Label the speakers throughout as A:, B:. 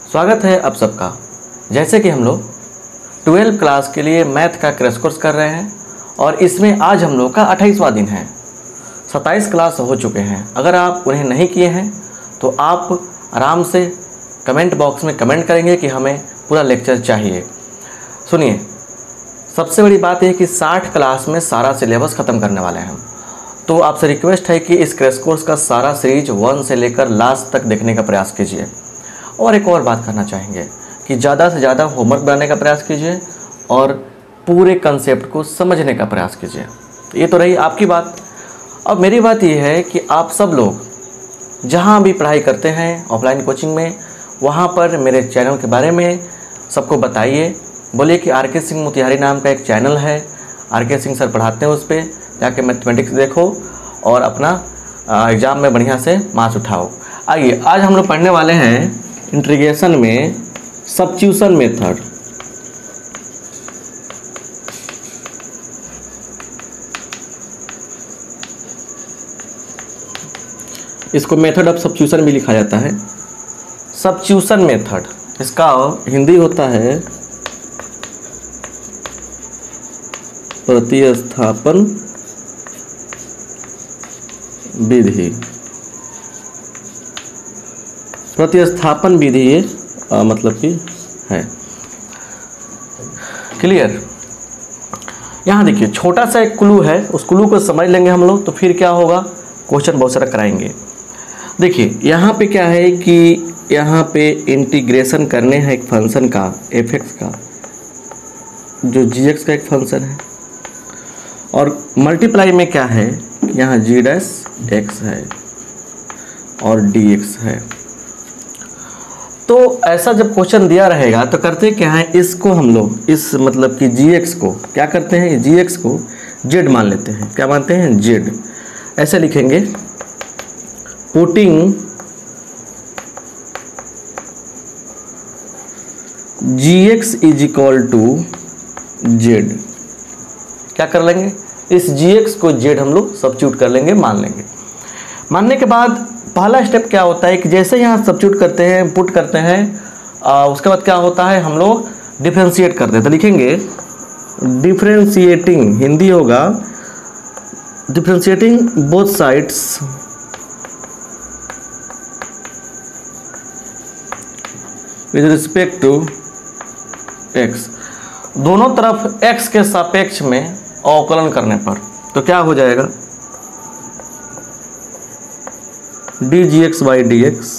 A: स्वागत है आप सबका। जैसे कि हम लोग 12 क्लास के लिए मैथ का क्रैश कोर्स कर रहे हैं और इसमें आज हम लोग का 28वां दिन है। 27 क्लास हो चुके हैं। अगर आप उन्हें नहीं किए हैं तो आप आराम से कमेंट बॉक्स में कमेंट करेंगे कि हमें पूरा लेक्चर चाहिए। सुनिए, सबसे बड़ी बात यह कि 60 क्लास में सारा सिलेबस ख़त्म करने वाले हैं हम। तो आपसे रिक्वेस्ट है कि इस क्रैश कोर्स का सारा सीरीज 1 से लेकर लास्ट तक देखने का प्रयास कीजिए। और एक और बात करना चाहेंगे कि ज़्यादा से ज़्यादा होमवर्क बनाने का प्रयास कीजिए और पूरे कंसेप्ट को समझने का प्रयास कीजिए। ये तो रही आपकी बात। अब मेरी बात ये है कि आप सब लोग जहाँ भी पढ़ाई करते हैं ऑफलाइन कोचिंग में, वहाँ पर मेरे चैनल के बारे में सबको बताइए। बोलिए कि आर के सिंह मोतिहारी नाम का एक चैनल है, आर के सिंह सर पढ़ाते हैं, उस पर जाके मैथमेटिक्स देखो और अपना एग्ज़ाम में बढ़िया से मार्क्स उठाओ। आइए, आज हम लोग पढ़ने वाले हैं इंटीग्रेशन में सब्स्टिट्यूशन मेथड। इसको मेथड ऑफ सब्स्टिट्यूशन भी लिखा जाता है। सब्स्टिट्यूशन मेथड, इसका हिंदी होता है प्रतिस्थापन विधि। प्रतिस्थापन विधि ये मतलब कि है। क्लियर? यहाँ देखिए, छोटा सा एक क्लू है, उस क्लू को समझ लेंगे हम लोग तो फिर क्या होगा, क्वेश्चन बहुत सारा कराएंगे। देखिए यहाँ पे क्या है कि यहाँ पे इंटीग्रेशन करने हैं एक फंक्शन का, एफ एक्स का, जो जी एक्स का एक फंक्शन है, और मल्टीप्लाई में क्या है, यहाँ जी डैश एक्स है और डी एक्स है। तो ऐसा जब क्वेश्चन दिया रहेगा तो करते क्या है, इसको हम लोग इस मतलब कि जी एक्स को क्या करते हैं, जी एक्स को जेड मान लेते हैं। क्या मानते हैं? जेड। ऐसे लिखेंगे, putting G X is equal to Z. क्या कर लेंगे, इस जी एक्स को जेड हम लोग सब्स्टिट्यूट कर लेंगे, मान लेंगे। मानने के बाद पहला स्टेप क्या होता है कि जैसे यहाँ सब्स्टिट्यूट करते हैं, पुट करते हैं, उसके बाद क्या होता है, हम लोग डिफ्रेंशिएट करते हैं। तो लिखेंगे डिफ्रेंशिएटिंग, हिंदी होगा differentiating both sides with respect to X. दोनों तरफ x के सापेक्ष में अवकलन करने पर तो क्या हो जाएगा, D G X by D x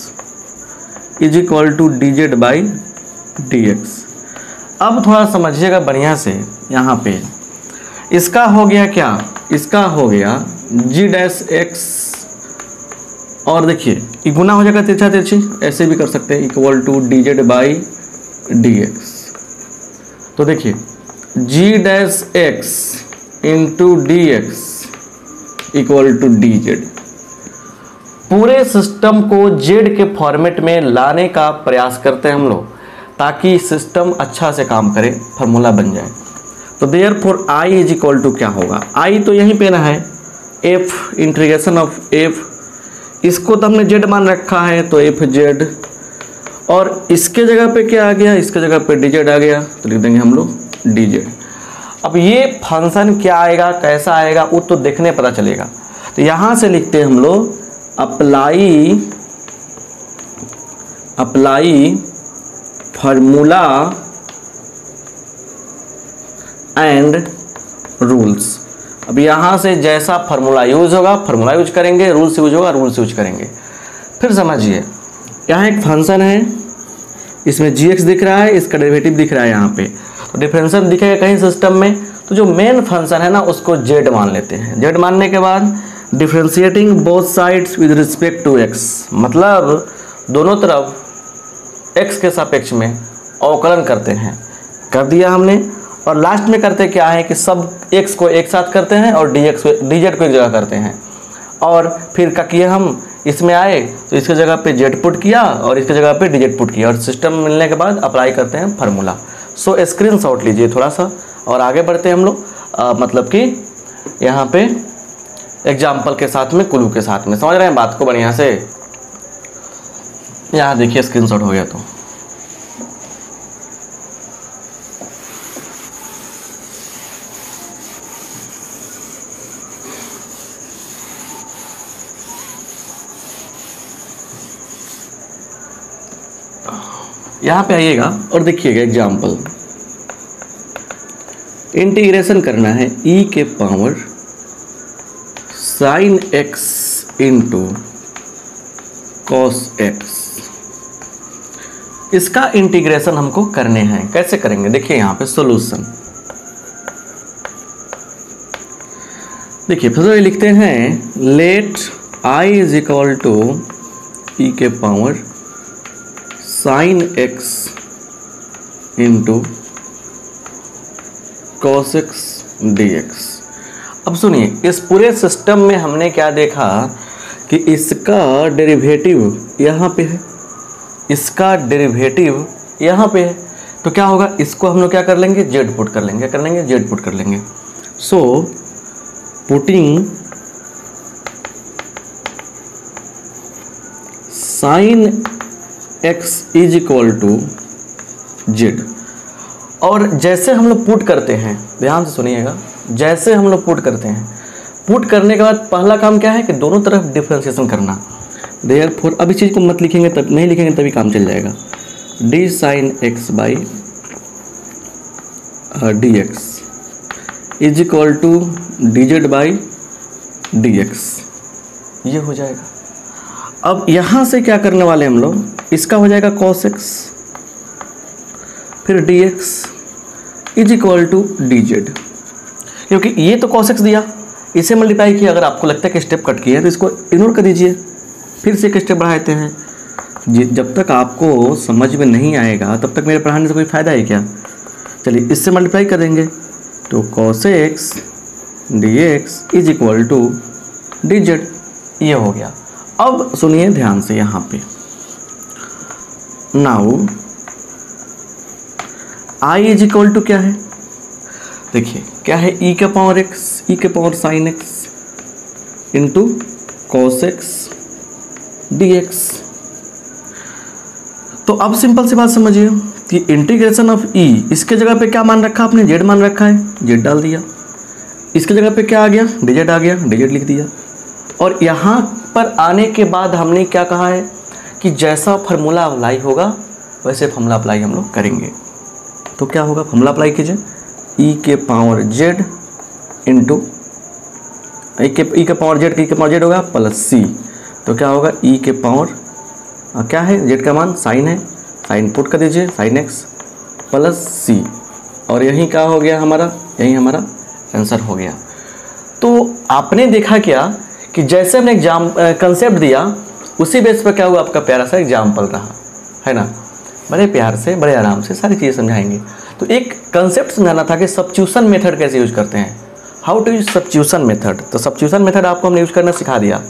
A: is equal to D Z by D X. अब थोड़ा समझिएगा बढ़िया से, यहाँ पे इसका हो गया क्या, इसका हो गया जी डैश एक्स, और देखिए ये गुना हो जाएगा तिरछा तिरछी, ऐसे भी कर सकते हैं, equal to D Z by D X. तो देखिए G dash X into D X equal to D Z. पूरे सिस्टम को जेड के फॉर्मेट में लाने का प्रयास करते हैं हम लोग, ताकि सिस्टम अच्छा से काम करे, फार्मूला बन जाए। तो therefore I is equal to क्या होगा, आई तो यहीं पे ना है, एफ इंटीग्रेशन ऑफ एफ, इसको तो हमने जेड मान रखा है तो एफ जेड, और इसके जगह पे क्या आ गया, इसके जगह पे डी जेड आ गया, तो लिख देंगे हम लोग डी जेड। अब ये फंक्शन क्या आएगा, कैसा आएगा, वो तो देखने पता चलेगा। तो यहाँ से लिखते हैं हम लोग अप्लाई फार्मूला एंड रूल्स। अब यहाँ से जैसा फार्मूला यूज होगा फार्मूला यूज करेंगे, रूल्स यूज होगा रूल्स यूज करेंगे। फिर समझिए, यहाँ एक फंक्शन है, इसमें जी एक्स दिख रहा है, इसका डेरिवेटिव दिख रहा है यहाँ पे, तो डिफरेंशियल दिखेगा कहीं सिस्टम में, तो जो मेन फंक्शन है ना उसको जेड मान लेते हैं। जेड मानने के बाद differentiating both sides with respect to X, मतलब दोनों तरफ एक्स के सापेक्ष में अवकलन करते हैं, कर दिया हमने। और लास्ट में करते क्या है कि सब एक्स को एक साथ करते हैं और डी जेड को एक जगह करते हैं, और फिर क्या किया हम, इसमें आए तो इसके जगह पे जेड पुट किया और इसके जगह पे डी जेड पुट किया, और सिस्टम मिलने के बाद अप्लाई करते हैं फार्मूला। सो स्क्रीनशॉट लीजिए थोड़ा सा और आगे बढ़ते हैं हम लोग, मतलब कि यहाँ पे एग्जाम्पल के साथ में, क्लू के साथ में। समझ रहे हैं बात को बढ़िया से? यहाँ देखिए स्क्रीनशॉट हो गया। तो यहाँ पे आइएगा और देखिएगा एग्जाम्पल, इंटीग्रेशन करना है e के power sine x into cos x। इसका इंटीग्रेशन हमको करने हैं, कैसे करेंगे देखिए यहाँ पे सॉल्यूशन। देखिए फिर लिखते हैं let i is equal to E के power sine x into cos x dx। अब सुनिए, इस पूरे सिस्टम में हमने क्या देखा कि इसका डेरिवेटिव यहाँ पे है, इसका डेरिवेटिव यहाँ पे है, तो क्या होगा, इसको हम लोग क्या कर लेंगे, जेड पुट कर लेंगे, क्या कर लेंगे, जेड पुट कर लेंगे। So putting sine X is equal to Z. और जैसे हम लोग पुट करते हैं, ध्यान से सुनिएगा, जैसे हम लोग पुट करते हैं, पुट करने के बाद पहला काम क्या है कि दोनों तरफ डिफरेंशिएशन करना। देयरफॉर अब इस चीज़ को मत लिखेंगे, तब नहीं लिखेंगे तभी काम चल जाएगा। D sine X by D x is equal to D Z by D X, ये हो जाएगा। अब यहाँ से क्या करने वाले हम लोग, इसका हो जाएगा कॉस एक्स, फिर D x is equal to D Z, क्योंकि ये तो कॉस एक्स दिया, इसे मल्टीप्लाई किया। अगर आपको लगता है कि स्टेप कट किया है तो इसको इग्नोर कर दीजिए, फिर से एक स्टेप बढ़ाते हैं। जब तक आपको समझ में नहीं आएगा तब तक मेरे पढ़ाने से कोई फ़ायदा है क्या। चलिए इससे मल्टीप्लाई कर देंगे, तो cos X D x is equal to D Z, ये हो गया। अब सुनिए ध्यान से यहाँ पे, now I is equal to क्या है, देखिए क्या है, ई के पावर एक्स, ई के power sine x into cos X D X. तो अब सिंपल सी बात समझिए कि इंटीग्रेशन ऑफ ई, इसके जगह पे क्या मान रखा आपने, जेड मान रखा है, जेड डाल दिया। इसके जगह पे क्या आ गया, डिजेड आ गया, डिजेड लिख दिया। और यहाँ पर आने के बाद हमने क्या कहा है कि जैसा फार्मूला अप्लाई होगा वैसे फार्मूला अप्लाई हम लोग करेंगे। तो क्या होगा, फार्मूला अप्लाई कीजिए, ई के पावर जेड इंटू ई के पावर जेड होगा प्लस सी, तो क्या होगा, ई के पावर क्या है, जेड का मान साइन है, साइन पुट कर दीजिए, साइन एक्स प्लस सी, और यही क्या हो गया हमारा, यही हमारा आंसर हो गया। तो आपने देखा क्या कि जैसे हमने एग्जाम कंसेप्ट दिया उसी बेस पर क्या हुआ, आपका प्यारा सा एग्जाम्पल रहा है ना। बड़े प्यार से बड़े आराम से सारी चीज़ें समझाएंगे। तो एक कंसेप्ट समझाना था कि सब्स्टिट्यूशन मेथड कैसे यूज करते हैं, how to use substitution method. तो सब्स्टिट्यूशन मेथड आपको हमने यूज करना सिखा दिया।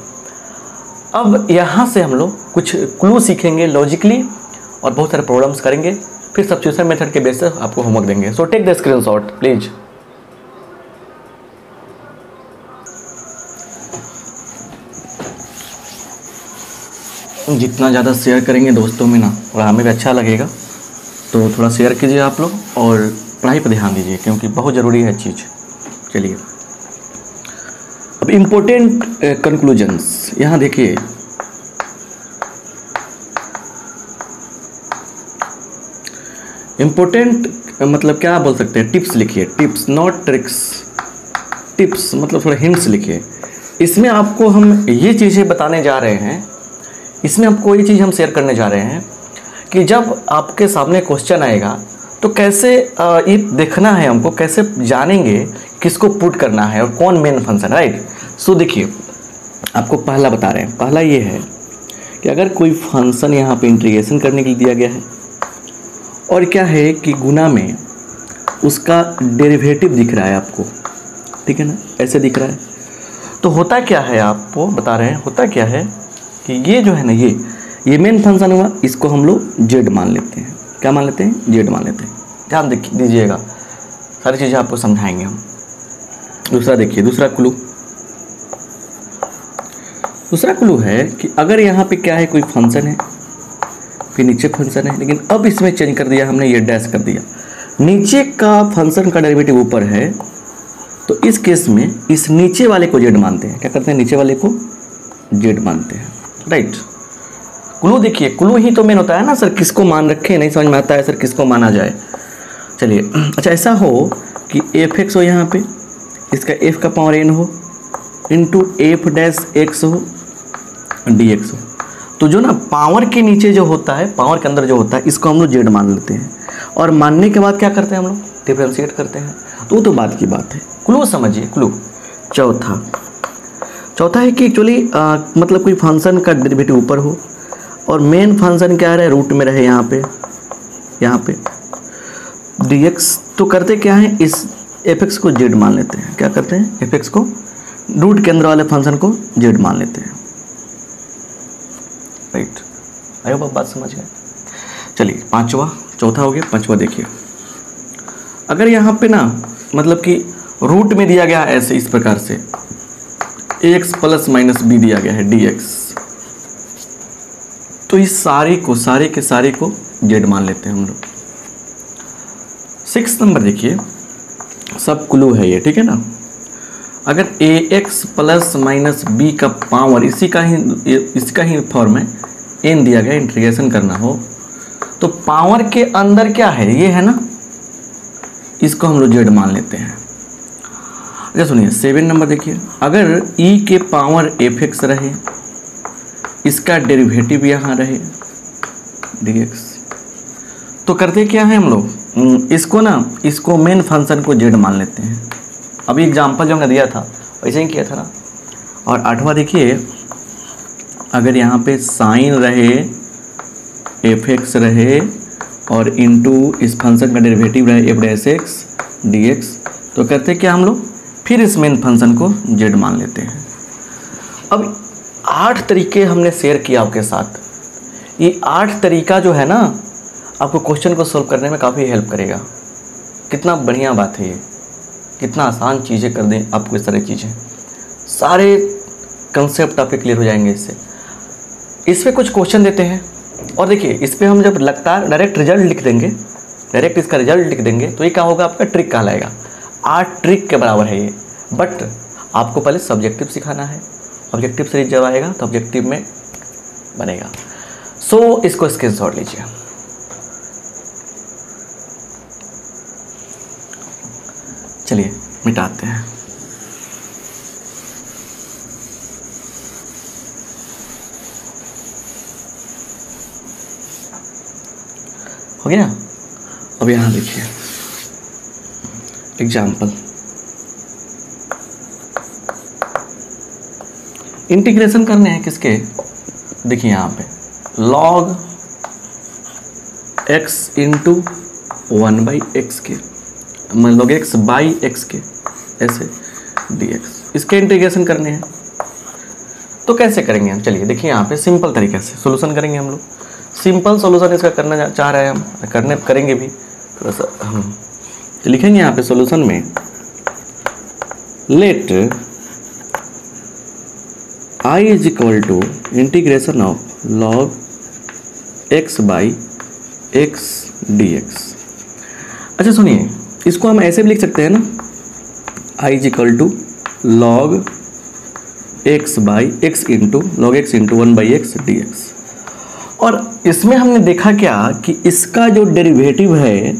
A: अब यहाँ से हम लोग कुछ क्लू सीखेंगे लॉजिकली और बहुत सारे प्रॉब्लम्स करेंगे, फिर सब्स्टिट्यूशन मेथड के बेस पर आपको होमवर्क देंगे। So take the screenshot please. जितना ज़्यादा शेयर करेंगे दोस्तों में ना, और हमें भी अच्छा लगेगा, तो थोड़ा शेयर कीजिए आप लोग और पढ़ाई पर ध्यान दीजिए, क्योंकि बहुत ज़रूरी है चीज़। चलिए अब इम्पोर्टेंट कंक्लूजन्स यहाँ देखिए, इम्पोर्टेंट मतलब क्या बोल सकते हैं, टिप्स लिखिए, टिप्स नॉट ट्रिक्स, टिप्स मतलब थोड़ा हिंट्स लिखिए। इसमें आपको हम ये चीज़ें बताने जा रहे हैं, इसमें आपको ये चीज़ हम शेयर करने जा रहे हैं कि जब आपके सामने क्वेश्चन आएगा तो कैसे ये देखना है हमको, कैसे जानेंगे किसको पुट करना है और कौन मेन फंक्शन, राइट। सो देखिए आपको पहला बता रहे हैं, पहला ये है कि अगर कोई फंक्शन यहाँ पे इंटीग्रेशन करने के लिए दिया गया है और क्या है कि गुना में उसका डेरिवेटिव दिख रहा है आपको, ठीक है ना, ऐसे दिख रहा है, तो होता क्या है आपको बता रहे हैं, होता क्या है कि ये जो है ना, ये मेन फंक्शन हुआ, इसको हम लोग जेड मान लेते हैं। क्या मान लेते हैं, जेड मान लेते हैं। ध्यान दीजिएगा, सारी चीज़ें आपको समझाएंगे हम। दूसरा देखिए, दूसरा क्लू है कि अगर यहाँ पे क्या है, कोई फंक्शन है, फिर नीचे फंक्शन है, लेकिन अब इसमें चेंज कर दिया हमने, ये डैश कर दिया, नीचे का फंक्शन का डेरिवेटिव ऊपर है, तो इस केस में इस नीचे वाले को जेड मानते हैं। क्या करते हैं, नीचे वाले को जेड मानते हैं, राइट। क्लू देखिए, क्लू ही तो मेन होता है ना सर, किसको मान रखे, नहीं समझ में आता है सर किसको माना जाए। चलिए अच्छा, ऐसा हो कि एफ एक्स हो यहाँ पे, इसका एफ का पावर एन हो इंटू एफ डैश एक्स हो डी एक्स हो, तो जो ना पावर के नीचे जो होता है, पावर के अंदर जो होता है, इसको हम लोग जेड मान लेते हैं, और मानने के बाद क्या करते हैं हम लोग, डिफ्रेंशिएट करते हैं। तो बात की बात है। क्लू समझिए, क्लू चौथा है कि एक्चुअली मतलब कोई फंक्शन का डेरिवेटिव ऊपर हो और मेन फंक्शन क्या रहे, रूट में रहे, यहाँ पे dx, तो करते क्या है, इस fx को z मान लेते हैं। क्या करते हैं, fx को रूट के अंदर वाले फंक्शन को z मान लेते हैं। राइट, आई होप आप बात समझ गए। चलिए चौथा हो गया, पांचवा देखिए, अगर यहाँ पे ना मतलब कि रूट में दिया गया है ऐसे इस प्रकार से ax प्लस माइनस b दिया गया है dx, तो इस सारे के सारे को z मान लेते हैं हम लोग। 6 नंबर देखिए, सब क्लू है ये, ठीक है ना। अगर ax प्लस माइनस b का पावर इसका ही फॉर्म है n दिया गया, इंटीग्रेशन करना हो तो पावर के अंदर क्या है, ये है ना, इसको हम लोग z मान लेते हैं। अच्छा सुनिए 7 नंबर देखिए, अगर e के पावर fx रहे, इसका डेरिवेटिव यहाँ रहे dx, तो करते क्या है हम लोग, इसको मेन फंक्शन को z मान लेते हैं। अभी एग्जांपल जो हमने दिया था वैसे ही किया था ना। और 8वां देखिए, अगर यहाँ पे साइन रहे, fx रहे और इनटू इस फंक्शन का डेरिवेटिव रहे f डैश x dx, तो करते क्या हम लोग, फिर इस मेन फंक्शन को z मान लेते हैं। अब 8 तरीके हमने शेयर किया आपके साथ। ये 8 तरीका जो है ना, आपको क्वेश्चन को सॉल्व करने में काफ़ी हेल्प करेगा। कितना बढ़िया बात है ये, कितना आसान चीज़ें कर दें आपको, इस तरह चीज़ें, सारे कंसेप्ट आपके क्लियर हो जाएंगे इससे। इस पर कुछ क्वेश्चन देते हैं और देखिए इस पर हम जब लगातार डायरेक्ट रिजल्ट लिख देंगे, डायरेक्ट इसका रिजल्ट लिख देंगे, तो ये क्या होगा, आपका ट्रिक कहलाएगा। 8 ट्रिक के बराबर है ये, बट आपको पहले सब्जेक्टिव सिखाना है। ऑब्जेक्टिव सीरीज जब आएगा तो ऑब्जेक्टिव में बनेगा। सो इसको स्क्रीनशॉट लीजिए। चलिए मिटाते हैं। हो गया। अब यहाँ देखिए एग्जाम्पल, इंटीग्रेशन करने हैं किसके, देखिए यहाँ पे log x इंटू 1/x के, log x बाई x के, ऐसे dx, इसके इंटीग्रेशन करने हैं। तो कैसे करेंगे हम, चलिए देखिए यहाँ पे सिंपल तरीके से सॉल्यूशन करेंगे हम लोग। सिंपल सॉल्यूशन इसका करना चाह रहे हैं हम, करेंगे भी थोड़ा सा हम। तो लिखेंगे यहाँ पे सॉल्यूशन में, let I is equal to integration of log x by x dx। अच्छा सुनिए, इसको हम ऐसे भी लिख सकते हैं ना, I is equal to log x by x into log x into 1/x dx। और इसमें हमने देखा क्या कि इसका जो डेरिवेटिव है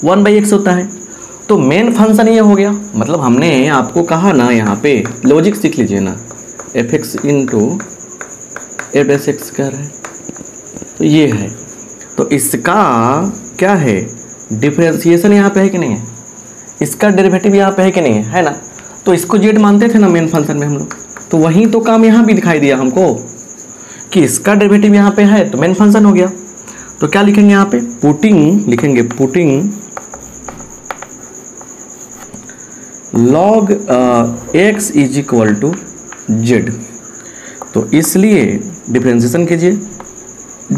A: 1/x होता है, तो मेन फंक्शन ये हो गया। मतलब हमने आपको कहा ना, यहाँ पे लॉजिक सीख लीजिए ना, fx into f dash x कह रहा है, तो ये है, तो इसका क्या है, डिफरेंशिएशन यहाँ पे है कि नहीं है, इसका डेरिवेटिव यहाँ पे है कि नहीं है, है ना। तो इसको z मानते थे ना मेन फंक्शन में हम लोग, तो वही तो काम यहाँ भी दिखाई दिया हमको कि इसका डेरिवेटिव यहाँ पे है तो मेन फंक्शन हो गया। तो क्या लिखेंगे यहाँ पे, putting log x is equal to z। तो इसलिए डिफरेंशिएशन कीजिए,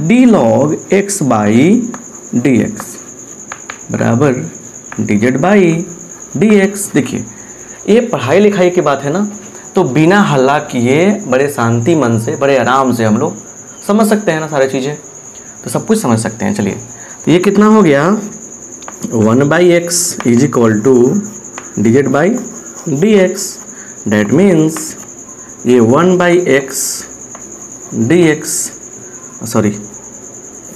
A: d log x by dx बराबर dz बाई dx। देखिए ये पढ़ाई लिखाई की बात है ना, तो बिना हल्ला किए बड़े शांति मन से, बड़े आराम से हम लोग समझ सकते हैं ना सारी चीज़ें, तो सब कुछ समझ सकते हैं। चलिए तो ये कितना हो गया, 1/x is equal to dz by dx। That means ये 1/x dx सॉरी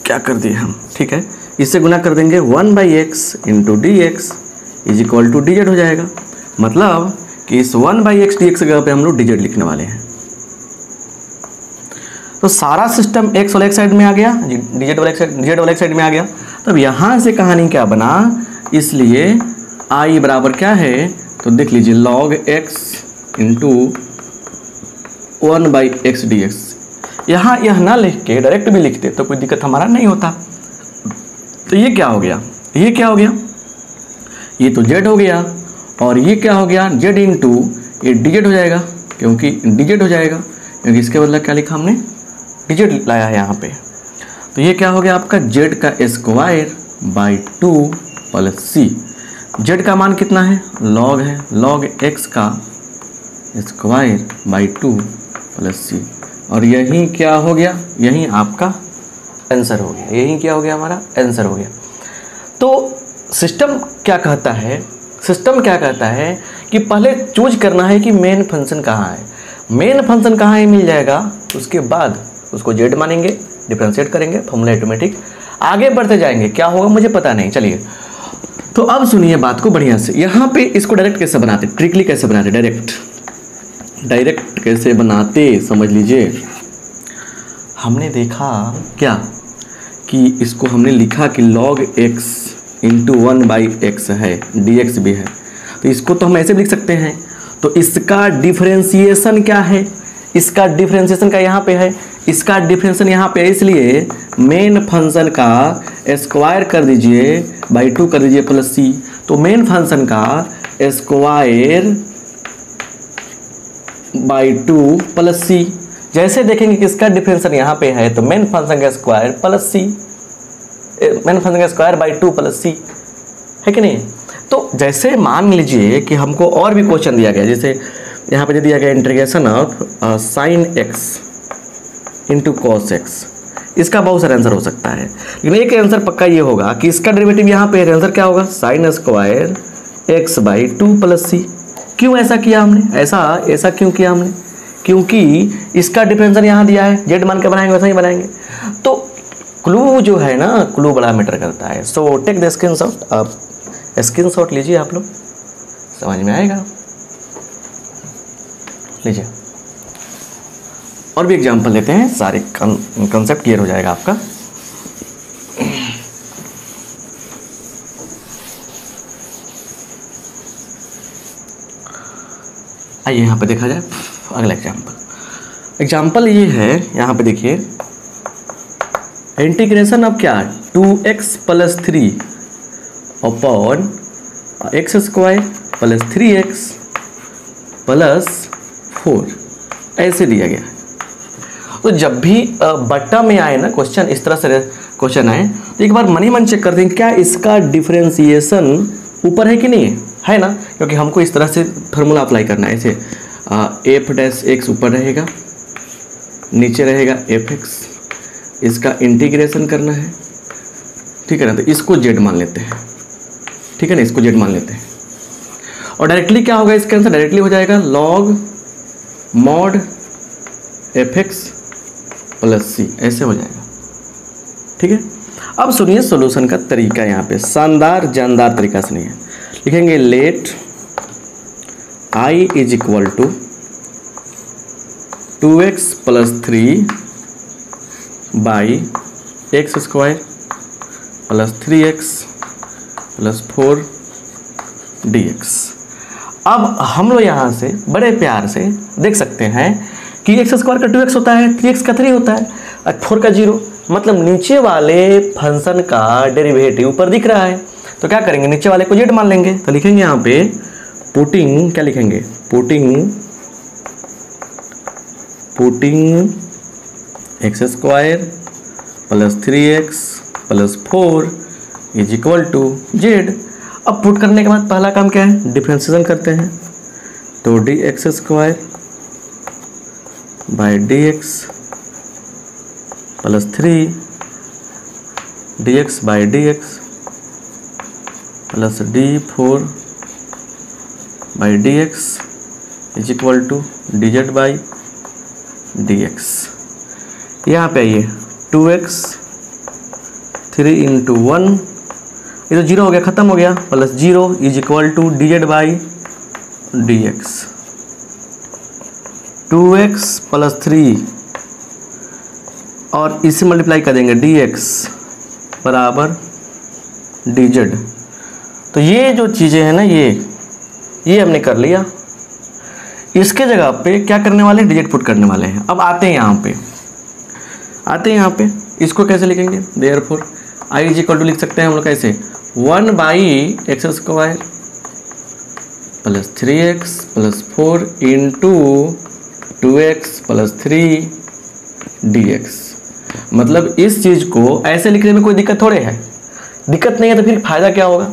A: क्या कर दिए हम, ठीक है, इससे गुना कर देंगे 1/x into D x is equal to dz हो जाएगा। मतलब कि इस 1/x dx की जगह पे हम लोग dz लिखने वाले हैं। तो सारा सिस्टम x वाले साइड में आ गया, dz वाले साइड में आ गया। तब यहाँ से कहानी क्या बना, इसलिए i बराबर क्या है, तो देख लीजिए log x into 1/x dx। यहाँ यह ना लिख के डायरेक्ट भी लिखते तो कोई दिक्कत हमारा नहीं होता। तो ये क्या हो गया, ये क्या हो गया, ये तो z हो गया, और ये क्या हो गया, z इंटू ये dz हो जाएगा, क्योंकि dz हो जाएगा, क्योंकि इसके बदला क्या लिखा हमने, dz लाया है यहाँ पे। तो ये क्या हो गया आपका z का square by 2 plus c। z का मान कितना है, log है, log x का स्क्वायर बाई 2 प्लस c। और यही क्या हो गया, यही आपका आंसर हो गया, यही क्या हो गया, हमारा आंसर हो गया। तो सिस्टम क्या कहता है, सिस्टम क्या कहता है कि पहले चूज करना है कि मेन फंक्शन कहाँ है। मेन फंक्शन कहाँ है मिल जाएगा, उसके बाद उसको z मानेंगे, डिफरेंशिएट करेंगे, फॉर्मूला ऑटोमेटिक आगे बढ़ते जाएंगे। क्या होगा मुझे पता नहीं, चलिए। तो अब सुनिए बात को बढ़िया से, यहाँ पे इसको डायरेक्ट कैसे बनाते, ट्रिकली कैसे बनाते, डायरेक्ट कैसे बनाते समझ लीजिए। हमने देखा क्या कि इसको हमने लिखा कि log x इंटू 1/x है, dx भी है, तो इसको तो हम ऐसे भी लिख सकते हैं। तो इसका डिफरेंशिएशन क्या है, इसका डिफरेंशिएशन का यहाँ पे है, इसका डिफरेंशिएशन यहाँ पे है, इसलिए मेन फंक्शन का स्क्वायर कर दीजिए बाई 2 कर दीजिए प्लस c। तो मेन फंक्शन का स्क्वायर बाई 2 प्लस c। जैसे देखेंगे कि इसका डिफरेंशिएशन यहाँ पे है, तो मेन फंक्शन का square plus c, main function का स्क्वायर बाई 2 प्लस c, है कि नहीं। तो जैसे मान लीजिए कि हमको और भी क्वेश्चन दिया गया, जैसे यहाँ पे दिया गया integration of sine x into cos x, इसका बहुत सारा आंसर हो सकता है, लेकिन एक आंसर पक्का ये होगा कि इसका डेरिवेटिव यहाँ पे आंसर क्या होगा, sine square x by 2 plus c। क्यों ऐसा किया हमने, ऐसा क्यों किया हमने, क्योंकि इसका डिफरेंशिएशन यहाँ दिया है, z मान के बनाएंगे वैसा ही बनाएंगे। तो क्लू जो है ना, क्लू बड़ा मैटर करता है। सो टेक द स्क्रीनशॉट, आप स्क्रीनशॉट लीजिए, आप लोग समझ में आएगा, लीजिए। और भी एग्जांपल लेते हैं, सारे कंसेप्ट क्लियर हो जाएगा आपका। आइए यहाँ पे देखा जाए अगला एग्जाम्पल ये है, यहाँ पे देखिए इंटीग्रेशन ऑफ क्या, 2x plus 3 upon x square plus 3x plus 4 ऐसे दिया गया है। तो जब भी बट्टा में आए ना क्वेश्चन, इस तरह से क्वेश्चन आए, तो एक बार मन चेक कर दें क्या इसका डिफरेंशिएशन ऊपर है कि नहीं है ना, क्योंकि हमको इस तरह से फार्मूला अप्लाई करना है। ऐसे एफ डैश एक्स ऊपर रहेगा, नीचे रहेगा एफ एक्स, इसका इंटीग्रेशन करना है, ठीक है ना। तो इसको जेड मान लेते हैं, ठीक है ना, इसको जेड मान लेते हैं। और डायरेक्टली क्या होगा, इसके आंसर डायरेक्टली हो जाएगा log mod F X plus C, ऐसे हो जाएगा, ठीक है। अब सुनिए सॉल्यूशन का तरीका, यहाँ पे शानदार जानदार तरीका सुनिए। लिखेंगे let I is equal to 2x plus 3 by x square plus 3x plus 4 dx। अब हम लोग यहाँ से बड़े प्यार से देख सकते हैं कि एक्स स्क्वायर का 2x होता है, 3x का 3 होता है और 4 का 0, मतलब नीचे वाले फंक्शन का डेरिवेटिव ऊपर दिख रहा है। तो क्या करेंगे, नीचे वाले को जेड मान लेंगे। तो लिखेंगे यहाँ पे पुटिंग, क्या लिखेंगे, putting x square plus 3x plus 4 is equal to z. अब पुट करने के बाद पहला काम क्या है, डिफरेंशिएशन करते हैं। तो d x square by D x plus 3 d x by D x plus d4 by D x is equal to D Z by D x. यहाँ पे आइए 2x 3 इंटू 1, ये तो 0 हो गया, ख़त्म हो गया, plus 0 is equal to dz by dx। 2x plus 3 और इसे मल्टीप्लाई कर देंगे dx बराबर dz। तो ये जो चीज़ें हैं ना, ये हमने कर लिया। इसके जगह पे क्या करने वाले हैं, डिजिट पुट करने वाले हैं। अब आते हैं यहाँ पे इसको कैसे लिखेंगे, therefore i is equal to लिख सकते हैं हम लोग कैसे, 1 by x square plus 3x plus 4 into 2x plus 3 dx। मतलब इस चीज़ को ऐसे लिखने में कोई दिक्कत थोड़े है, दिक्कत नहीं है तो फिर फ़ायदा क्या होगा,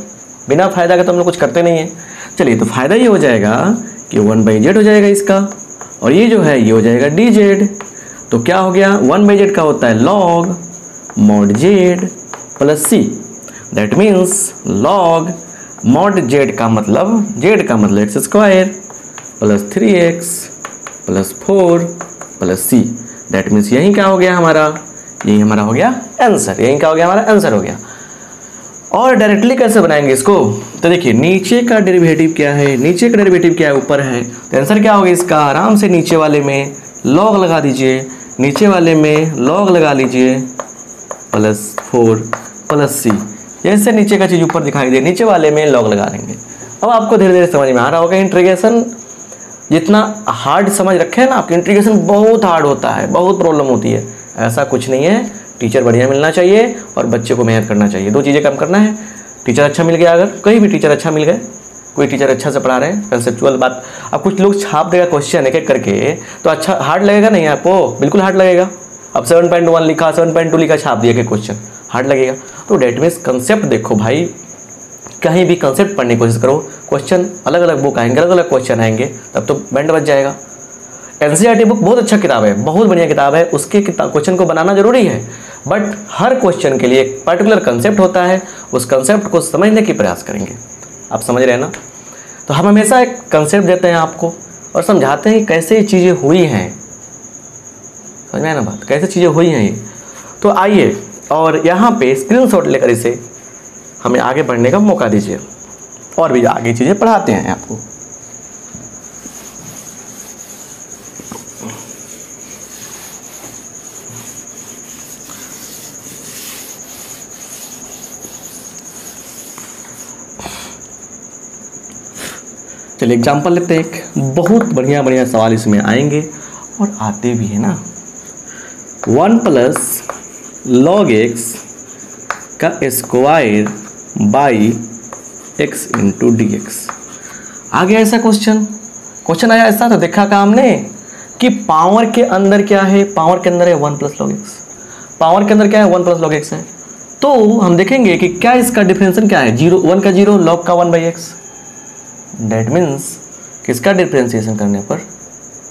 A: बिना फ़ायदा का तो हम लोग कुछ करते नहीं है। चलिए, तो फ़ायदा ये हो जाएगा कि 1/z हो जाएगा इसका, और ये जो है ये हो जाएगा dz। तो क्या हो गया, 1/z का होता है log mod z plus c, that means log mod z का मतलब x square plus 3x plus 4 plus c, that means यही क्या हो गया हमारा, यही हमारा हो गया आंसर, यही क्या हो गया, हमारा आंसर हो गया। और डायरेक्टली कैसे बनाएंगे इसको, तो देखिए नीचे का डेरिवेटिव क्या है, नीचे का डेरिवेटिव क्या है, ऊपर है, तो आंसर क्या होगा इसका, आराम से नीचे वाले में log लगा दीजिए, नीचे वाले में log लगा लीजिए प्लस 4 प्लस c, जैसे नीचे का चीज़ ऊपर दिखाई दे नीचे वाले में log लगा देंगे। अब आपको धीरे धीरे समझ में आ रहा होगा, इंटीग्रेशन जितना हार्ड समझ रखे हैं ना आपके, इंटीग्रेशन बहुत हार्ड होता है, बहुत प्रॉब्लम होती है, ऐसा कुछ नहीं है। टीचर बढ़िया मिलना चाहिए और बच्चे को मेहनत करना चाहिए, दो चीज़ें काम करना है। टीचर अच्छा मिल गया, अगर कहीं भी टीचर अच्छा मिल गए, कोई टीचर अच्छा से पढ़ा रहे हैं, कंसेप्चुअल बात, अब कुछ लोग छाप देगा क्वेश्चन एक एक करके, तो अच्छा हार्ड लगेगा नहीं आपको, बिल्कुल हार्ड लगेगा। अब 7.1 लिखा, 7.2 लिखा, छाप दिया कि क्वेश्चन हार्ड लगेगा। तो डेट मीन्स कंसेप्ट देखो भाई, कहीं भी कंसेप्ट पढ़ने की कोशिश करो, क्वेश्चन अलग अलग बुक आएंगे, अलग अलग क्वेश्चन आएंगे, तब तो बैंड बच जाएगा। NCERT बुक बहुत अच्छा किताब है, बहुत बढ़िया किताब है, उसके क्वेश्चन को बनाना जरूरी है, बट हर क्वेश्चन के लिए एक पर्टिकुलर कंसेप्ट होता है, उस कंसेप्ट को समझने की प्रयास करेंगे। आप समझ रहे हैं ना। तो हम हमेशा एक कंसेप्ट देते हैं आपको और समझाते हैं कि कैसे चीज़ें हुई हैं, समझ में आया ना बात, कैसे चीज़ें हुई हैं ये। तो आइए और यहाँ पे स्क्रीनशॉट लेकर इसे हमें आगे बढ़ने का मौका दीजिए, और भी आगे चीज़ें पढ़ाते हैं आपको। चलिए एग्जाम्पल लेते हैं, एक बहुत बढ़िया सवाल इसमें आएंगे और आते भी है ना। 1 प्लस log x का square by x into dx। आ गया ऐसा क्वेश्चन आया ऐसा, तो देखा का हमने कि पावर के अंदर क्या है, पावर के अंदर है 1 प्लस log x, पावर के अंदर क्या है 1 प्लस log x है। तो हम देखेंगे कि क्या इसका डिफरेंशिएशन क्या है, 1 का 0, log का 1/x, डेट मीन्स किसका डिफरेंशिएशन करने पर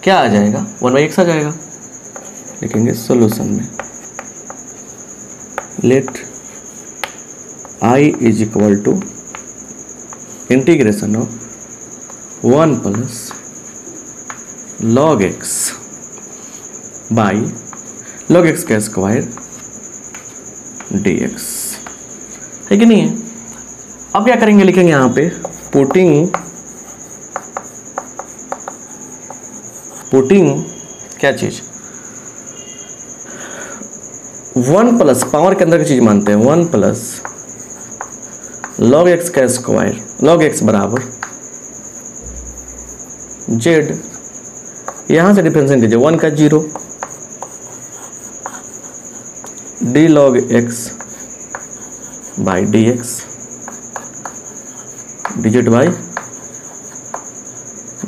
A: क्या आ जाएगा, 1/x आ जाएगा। लिखेंगे सॉल्यूशन में, let I is equal to integration of 1 plus log x by log x का स्क्वायर dx, है कि नहीं है। अब क्या करेंगे, लिखेंगे यहाँ पे पुटिंग क्या चीज, 1 प्लस पावर के अंदर की चीज मानते हैं, 1 प्लस log x का स्क्वायर, log x बराबर z, यहां से डिफरेंशिएट कीजिए, 1 का 0 d log x by dx dz by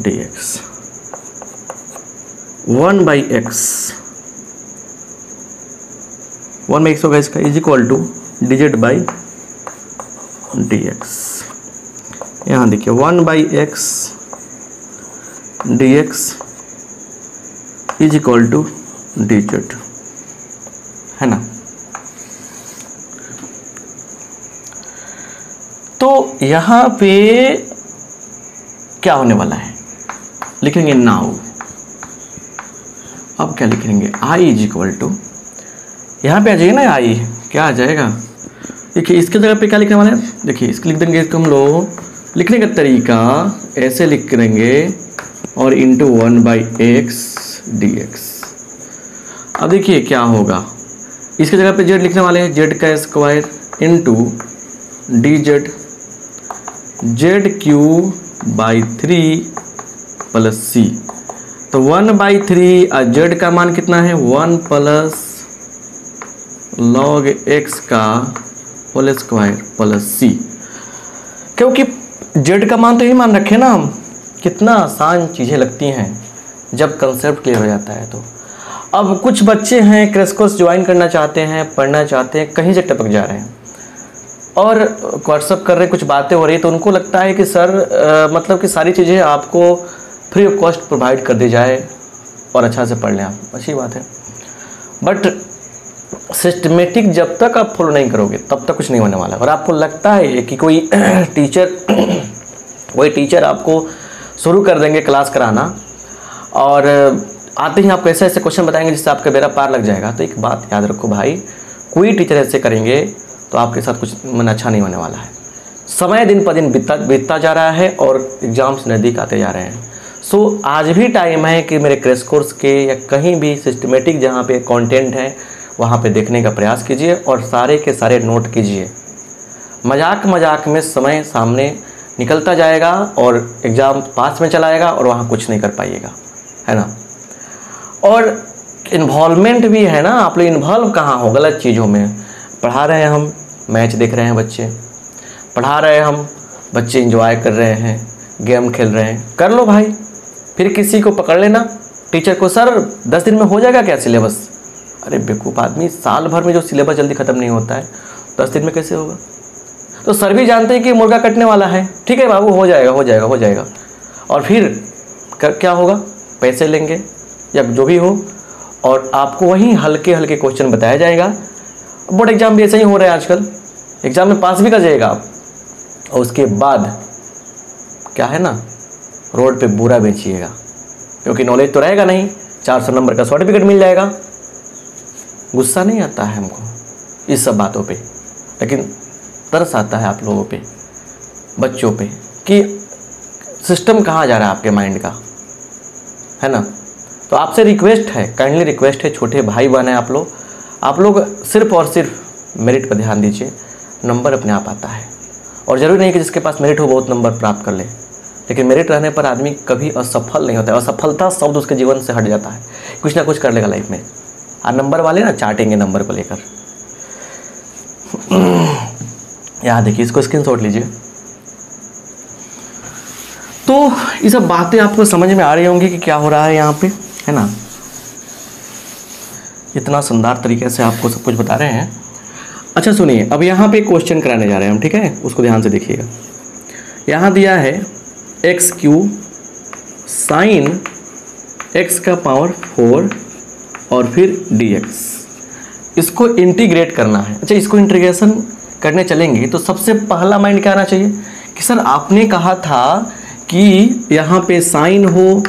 A: dx, 1/x, 1/x होगा इसका, is equal to dz by dx। यहाँ देखिए 1/x dx is equal to dz, है ना। तो यहाँ पे क्या होने वाला है, लिखेंगे नाउ। अब क्या लिखेंगे, I इज इक्वल टू, यहाँ पे आ जाइए ना आई, क्या आ जाएगा, देखिए इसके जगह पे क्या लिखने वाले हैं, देखिए इसको लिख देंगे, इसको हम लोग लिखने का तरीका ऐसे लिख करेंगे और इंटू 1/x dx। अब देखिए क्या होगा, इसके जगह पे z लिखने वाले हैं, z का square into dz z³/3 plus c। तो 1/3 और z का मान कितना है 1 प्लस log x का होल स्क्वायर प्लस c। क्योंकि z का मान तो ही मान रखे ना हम। कितना आसान चीज़ें लगती हैं जब कंसेप्ट क्लियर हो जाता है। तो अब कुछ बच्चे हैं क्रैश कोर्स ज्वाइन करना चाहते हैं, पढ़ना चाहते हैं, कहीं से टपक जा रहे हैं और व्हाट्सअप कर रहे, कुछ बातें हो रही, तो उनको लगता है कि सर मतलब कि सारी चीज़ें आपको फ्री ऑफ कॉस्ट प्रोवाइड कर दी जाए और अच्छा से पढ़ लें आप। अच्छी बात है, बट सिस्टमेटिक जब तक आप फॉलो नहीं करोगे तब तक कुछ नहीं होने वाला। और आपको लगता है कि कोई टीचर आपको शुरू कर देंगे क्लास कराना और आते ही आपको ऐसे ऐसे क्वेश्चन बताएंगे जिससे आपका बेड़ा पार लग जाएगा, तो एक बात याद रखो भाई, कोई टीचर ऐसे करेंगे तो आपके साथ कुछ मन अच्छा नहीं होने वाला है। समय दिन पर दिन बीतता जा रहा है और एग्ज़ाम्स नज़दीक आते जा रहे हैं। सो आज भी टाइम है कि मेरे क्रैश कोर्स के या कहीं भी सिस्टमेटिक जहाँ पे कंटेंट है वहाँ पे देखने का प्रयास कीजिए और सारे के सारे नोट कीजिए। मजाक में समय सामने निकलता जाएगा और एग्ज़ाम पास में चला आएगा और वहाँ कुछ नहीं कर पाइएगा, है ना। और इन्वॉल्वमेंट भी है ना, आप लोग इन्वॉल्व कहाँ हो गलत चीज़ों में। पढ़ा रहे हैं हम, मैच देख रहे हैं बच्चे, पढ़ा रहे हैं हम, बच्चे एंजॉय कर रहे हैं, गेम खेल रहे हैं, कर लो भाई। फिर किसी को पकड़ लेना टीचर को, सर 10 दिन में हो जाएगा क्या सिलेबस। अरे बेवकूफ़ आदमी, साल भर में जो सिलेबस जल्दी ख़त्म नहीं होता है 10 दिन में कैसे होगा। तो सर भी जानते हैं कि मुर्गा कटने वाला है, ठीक है बाबू हो जाएगा। और फिर क्या होगा, पैसे लेंगे या जो भी हो और आपको वहीं हल्के हल्के क्वेश्चन बताया जाएगा। बोर्ड एग्ज़ाम भी ऐसे ही हो रहे हैं आजकल, एग्ज़ाम में पास भी कर जाएगा आप और उसके बाद क्या है ना, रोड पे बुरा बेचिएगा, क्योंकि नॉलेज तो रहेगा नहीं, 400 नंबर का सर्टिफिकेट मिल जाएगा। गुस्सा नहीं आता है हमको इस सब बातों पे, लेकिन तरस आता है आप लोगों पे, बच्चों पे, कि सिस्टम कहाँ जा रहा है आपके माइंड का, है ना। तो आपसे रिक्वेस्ट है, काइंडली रिक्वेस्ट है, छोटे भाई बहन हैं आप लोग सिर्फ और सिर्फ मेरिट पर ध्यान दीजिए। नंबर अपने आप आता है और ज़रूरी नहीं कि जिसके पास मेरिट हो बहुत नंबर प्राप्त कर ले, लेकिन मेरिट रहने पर आदमी कभी असफल नहीं होता है। असफलता शब्द उसके जीवन से हट जाता है, कुछ ना कुछ कर लेगा लाइफ में। और नंबर वाले ना चाटेंगे नंबर को लेकर। यहाँ देखिए, इसको स्क्रीनशॉट लीजिए। तो ये सब बातें आपको समझ में आ रही होंगी कि क्या हो रहा है यहाँ पे, है ना। इतना शानदार तरीके से आपको सब कुछ बता रहे हैं। अच्छा सुनिए, अब यहाँ पे क्वेश्चन कराने जा रहे हैं हम, ठीक है, उसको ध्यान से देखिएगा। यहाँ दिया है x³ sin x⁴ और फिर dx, इसको इंटीग्रेट करना है। अच्छा, इसको इंटीग्रेशन करने चलेंगे तो सबसे पहला माइंड क्या आना चाहिए कि सर आपने कहा था कि यहाँ पे साइन हो,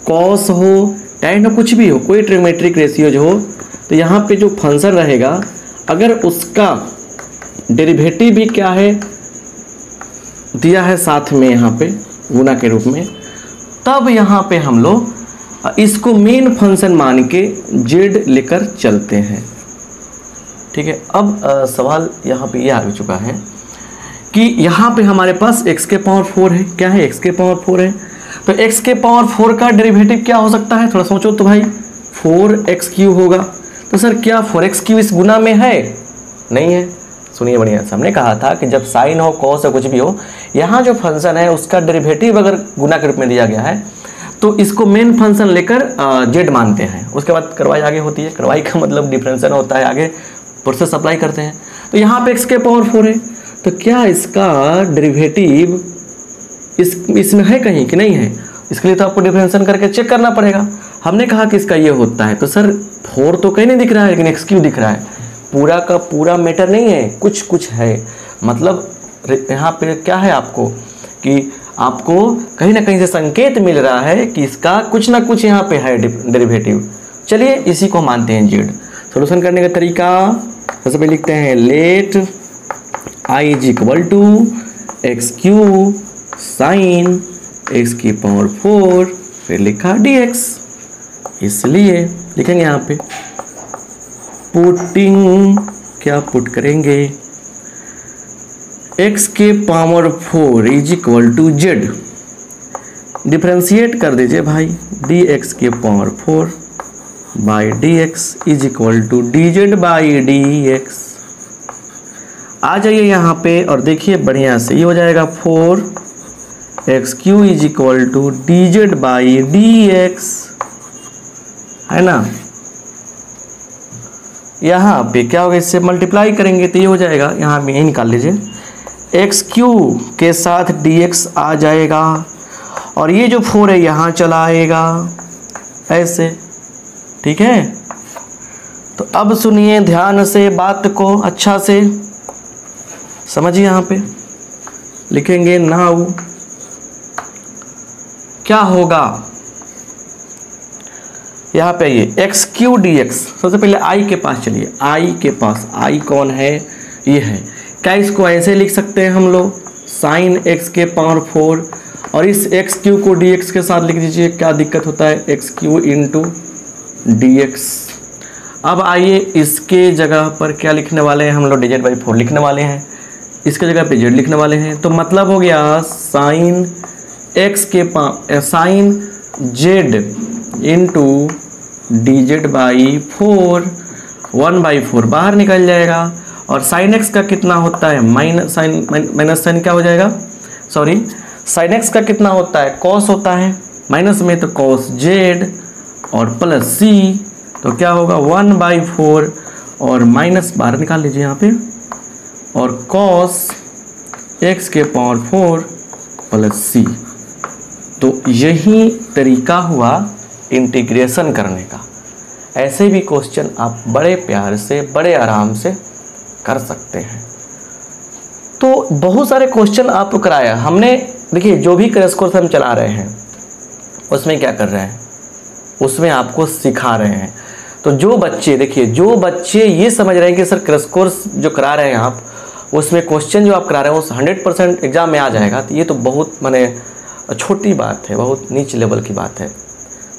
A: कॉस हो, टैन हो, कुछ भी हो, कोई ट्रिग्नोमेट्रिक रेशियोज हो, तो यहाँ पे जो फंक्शन रहेगा अगर उसका डेरिवेटिव भी क्या है दिया है साथ में यहाँ पे गुना के रूप में, तब यहाँ पे हम लोग इसको मेन फंक्शन मान के z लेकर चलते हैं, ठीक है। अब सवाल यहाँ पे ये आ चुका है कि यहाँ पे हमारे पास x⁴ है। क्या है, x⁴ है, तो x⁴ का डेरिवेटिव क्या हो सकता है, थोड़ा सोचो तो भाई, 4x³ होगा। तो सर क्या 4x³ इस गुना में है, नहीं है। सुनिए बढ़िया से, हमने कहा था कि जब साइन हो, कॉस हो, कुछ भी हो, यहाँ जो फंक्शन है उसका डेरिवेटिव अगर गुना के रूप में दिया गया है तो इसको मेन फंक्शन लेकर z मानते हैं। उसके बाद करवाई आगे होती है, करवाई का मतलब डिफरेंशियल होता है, आगे प्रोसेस अप्लाई करते हैं। तो यहाँ पे x⁴ है, तो क्या इसका डेरिवेटिव इसमें है कहीं कि नहीं है, इसके लिए तो आपको डिफरेंशियल करके चेक करना पड़ेगा। हमने कहा कि इसका ये होता है, तो सर 4 तो कहीं नहीं दिख रहा है, लेकिन x³ दिख रहा है। पूरा का पूरा मैटर नहीं है, कुछ है। मतलब यहाँ पे क्या है आपको कि आपको कहीं ना कहीं से संकेत मिल रहा है कि इसका कुछ ना कुछ यहाँ पे है डेरिवेटिव। चलिए इसी को मानते हैं z। सोल्यूशन करने का तरीका, सबसे पहले लिखते हैं let i is equal to x cube sine x की पावर 4, फिर लिखा dx। इसलिए लिखेंगे यहाँ पे पुटिंग, क्या पुट करेंगे, x के power 4 is equal to z, differentiate कर दीजिए भाई, dx के power 4 by dx is equal to dz by dx। आ जाइए यहाँ पे और देखिए बढ़िया से, ये हो जाएगा 4x cube is equal to dz by dx, है ना। यहाँ पे क्या होगा, इससे मल्टीप्लाई करेंगे तो ये हो जाएगा, यहाँ पे यही निकाल लीजिए, एक्स क्यू के साथ dx आ जाएगा और ये जो 4 है यहाँ चला आएगा ऐसे, ठीक है। तो अब सुनिए ध्यान से बात को, अच्छा से समझिए। यहाँ पे लिखेंगे नाउ क्या होगा, यहाँ पे ये एक्स क्यू डी एक्स, सबसे पहले आई के पास चलिए, आई के पास, आई कौन है, ये है। क्या इसको ऐसे लिख सकते हैं हम लोग, साइन एक्स के पावर 4, और इस एक्स क्यू को डी एक्स के साथ लिख दीजिए, क्या दिक्कत होता है, x Q into D X. अब आइए इसके जगह पर क्या लिखने वाले हैं हम लोग, डिजेड बाई 4 लिखने वाले हैं, इसके जगह पे जेड लिखने वाले हैं। तो मतलब हो गया साइन एक्स के sine z into d Z by 4, 1/4 बाहर निकल जाएगा, और साइन एक्स का कितना होता है, माइनस साइन क्या हो जाएगा, सॉरी साइन एक्स का कितना होता है, कॉस होता है, माइनस में तो कॉस जेड और प्लस सी, तो क्या होगा 1/4 और माइनस बाहर निकाल लीजिए यहाँ पे, और कॉस एक्स के पावर 4 प्लस सी। तो यही तरीका हुआ इंटीग्रेशन करने का। ऐसे भी क्वेश्चन आप बड़े प्यार से, बड़े आराम से कर सकते हैं। तो बहुत सारे क्वेश्चन आपको कराया हमने। देखिए जो भी क्रैश कोर्स हम चला रहे हैं उसमें क्या कर रहे हैं, उसमें आपको सिखा रहे हैं। तो जो बच्चे, देखिए जो बच्चे ये समझ रहे हैं कि सर क्रैश कोर्स जो करा रहे हैं आप, उसमें क्वेश्चन जो आप करा रहे हैं उस 100% एग्ज़ाम में आ जाएगा, तो ये तो बहुत माने छोटी बात है, बहुत नीच लेवल की बात है।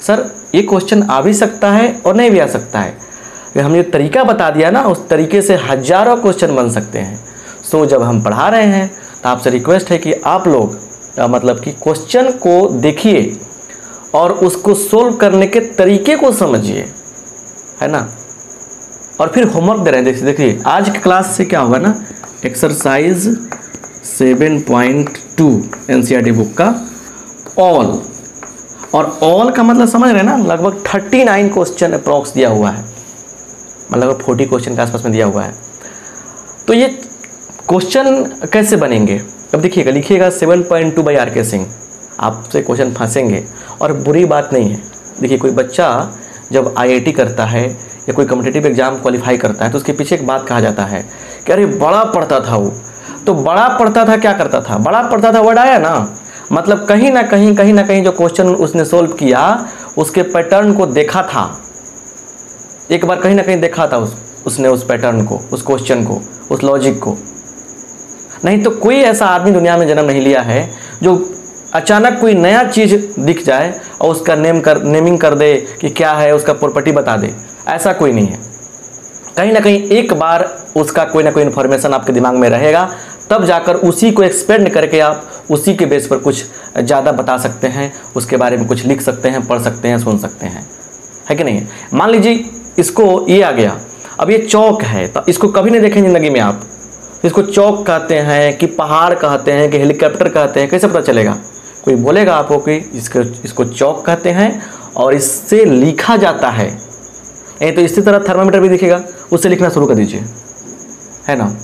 A: सर ये क्वेश्चन आ भी सकता है और नहीं भी आ सकता है, अगर हमने तरीका बता दिया ना, उस तरीके से हज़ारों क्वेश्चन बन सकते हैं। सो जब हम पढ़ा रहे हैं तो आपसे रिक्वेस्ट है कि आप लोग मतलब कि क्वेश्चन को देखिए और उसको सोल्व करने के तरीके को समझिए, है ना। और फिर होमवर्क दे रहे हैं, देखिए आज की क्लास से क्या होगा ना, एक्सरसाइज 7.2 एनसीईआरटी बुक का ऑल, और ऑल का मतलब समझ रहे हैं ना, लगभग 39 क्वेश्चन अप्रॉक्स दिया हुआ है, मतलब 40 क्वेश्चन के आसपास में दिया हुआ है। तो ये क्वेश्चन कैसे बनेंगे, अब देखिएगा, लिखिएगा 7.2 बाई आर के सिंह, आपसे क्वेश्चन फंसेंगे। और बुरी बात नहीं है, देखिए कोई बच्चा जब आईआईटी करता है या कोई कॉम्पिटिटिव एग्जाम क्वालिफाई करता है तो उसके पीछे एक बात कहा जाता है कि अरे बड़ा पढ़ता था वो, तो बड़ा पढ़ता था, क्या करता था, बड़ा पढ़ता था, वर्ड आया ना, मतलब कहीं ना कहीं जो क्वेश्चन उसने सोल्व किया उसके पैटर्न को देखा था, एक बार कहीं ना कहीं देखा था उसने उस पैटर्न को, उस क्वेश्चन को, उस लॉजिक को। नहीं तो कोई ऐसा आदमी दुनिया में जन्म नहीं लिया है जो अचानक कोई नया चीज़ दिख जाए और उसका नेमिंग कर दे कि क्या है, उसका प्रॉपर्टी बता दे, ऐसा कोई नहीं है। कहीं ना कहीं एक बार उसका कोई ना कोई इन्फॉर्मेशन आपके दिमाग में रहेगा, तब जाकर उसी को एक्सपेंड करके आप उसी के बेस पर कुछ ज़्यादा बता सकते हैं, उसके बारे में कुछ लिख सकते हैं, पढ़ सकते हैं, सुन सकते हैं, है कि नहीं। मान लीजिए इसको ये आ गया, अब ये चौक है, तो इसको कभी नहीं देखें ज़िंदगी में आप, इसको चौक कहते हैं कि पहाड़ कहते हैं कि हेलीकॉप्टर कहते हैं, कैसे पता चलेगा, कोई बोलेगा आपको कि इसको चौक कहते हैं और इससे लिखा जाता है। नहीं तो इसी तरह थर्मामीटर भी दिखेगा, उससे लिखना शुरू कर दीजिए, है ना।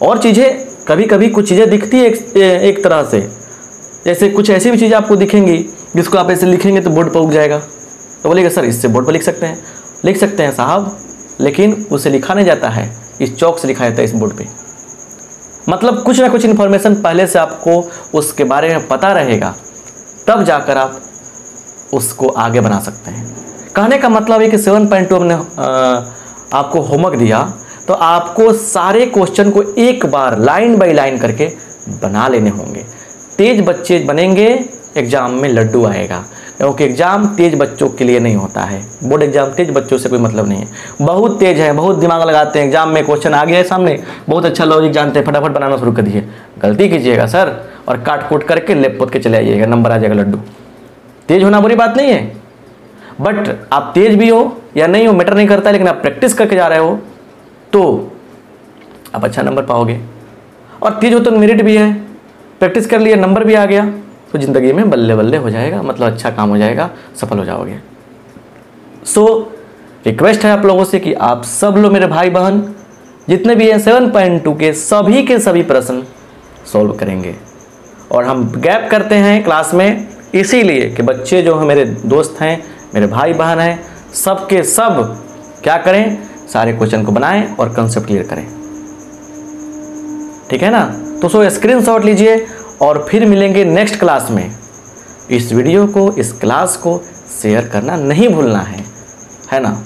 A: और चीज़ें कभी कभी कुछ चीज़ें दिखती है एक तरह से, जैसे कुछ ऐसी भी चीज़ें आपको दिखेंगी जिसको आप ऐसे लिखेंगे तो बोर्ड पर उग जाएगा, तो बोलेगा सर इससे बोर्ड पर लिख सकते हैं साहब, लेकिन उसे लिखा नहीं जाता है, इस चौक से लिखा जाता है इस बोर्ड पे। मतलब कुछ ना कुछ इन्फॉर्मेशन पहले से आपको उसके बारे में पता रहेगा, तब जाकर आप उसको आगे बना सकते हैं। कहने का मतलब है कि 7.2 हमने आपको होमवर्क दिया तो आपको सारे क्वेश्चन को एक बार लाइन बाय लाइन करके बना लेने होंगे। तेज बच्चे बनेंगे, एग्जाम में लड्डू आएगा, क्योंकि एग्जाम तेज बच्चों के लिए नहीं होता है। बोर्ड एग्जाम तेज बच्चों से कोई मतलब नहीं है। बहुत तेज है, बहुत दिमाग लगाते हैं, एग्जाम में क्वेश्चन आ गया है सामने, बहुत अच्छा लॉजिक जानते हैं, फटाफट बनाना शुरू कर दिए। गलती कीजिएगा सर, और काट कूट करके लेप पोत के चले आइएगा, नंबर आ जाएगा लड्डू। तेज होना बुरी बात नहीं है, बट आप तेज भी हो या नहीं हो मैटर नहीं करता, लेकिन आप प्रैक्टिस करके जा रहे हो तो आप अच्छा नंबर पाओगे। और तेज हो तो मेरिट भी है, प्रैक्टिस कर लिया, नंबर भी आ गया, तो ज़िंदगी में बल्ले बल्ले हो जाएगा, मतलब अच्छा काम हो जाएगा, सफल हो जाओगे। सो रिक्वेस्ट है आप लोगों से कि आप सब लोग मेरे भाई बहन जितने भी हैं 7.2 के सभी प्रश्न सॉल्व करेंगे। और हम गैप करते हैं क्लास में इसीलिए कि बच्चे जो हैं मेरे दोस्त हैं, मेरे भाई बहन हैं, सब के सब क्या करें, सारे क्वेश्चन को बनाएं और कंसेप्ट क्लियर करें। ठीक है ना? तो सो स्क्रीनशॉट लीजिए और फिर मिलेंगे नेक्स्ट क्लास में। इस वीडियो को, इस क्लास को शेयर करना नहीं भूलना है ना?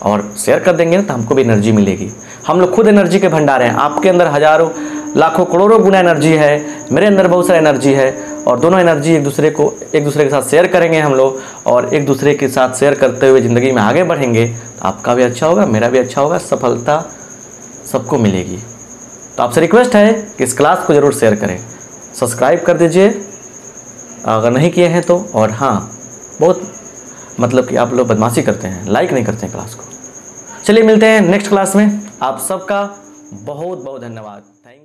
A: और शेयर कर देंगे ना तो हमको भी एनर्जी मिलेगी। हम लोग खुद एनर्जी के भंडार हैं। आपके अंदर हजारों लाखों करोड़ों गुना एनर्जी है, मेरे अंदर बहुत सारी एनर्जी है, और दोनों एनर्जी एक दूसरे के साथ शेयर करेंगे हम लोग, और एक दूसरे के साथ शेयर करते हुए ज़िंदगी में आगे बढ़ेंगे तो आपका भी अच्छा होगा, मेरा भी अच्छा होगा, सफलता सबको मिलेगी। तो आपसे रिक्वेस्ट है कि इस क्लास को ज़रूर शेयर करें, सब्सक्राइब कर दीजिए अगर नहीं किए हैं तो। और हाँ, बहुत मतलब कि आप लोग बदमाशी करते हैं, लाइक नहीं करते हैं क्लास को। चलिए मिलते हैं नेक्स्ट क्लास में। आप सबका बहुत बहुत धन्यवाद। थैंक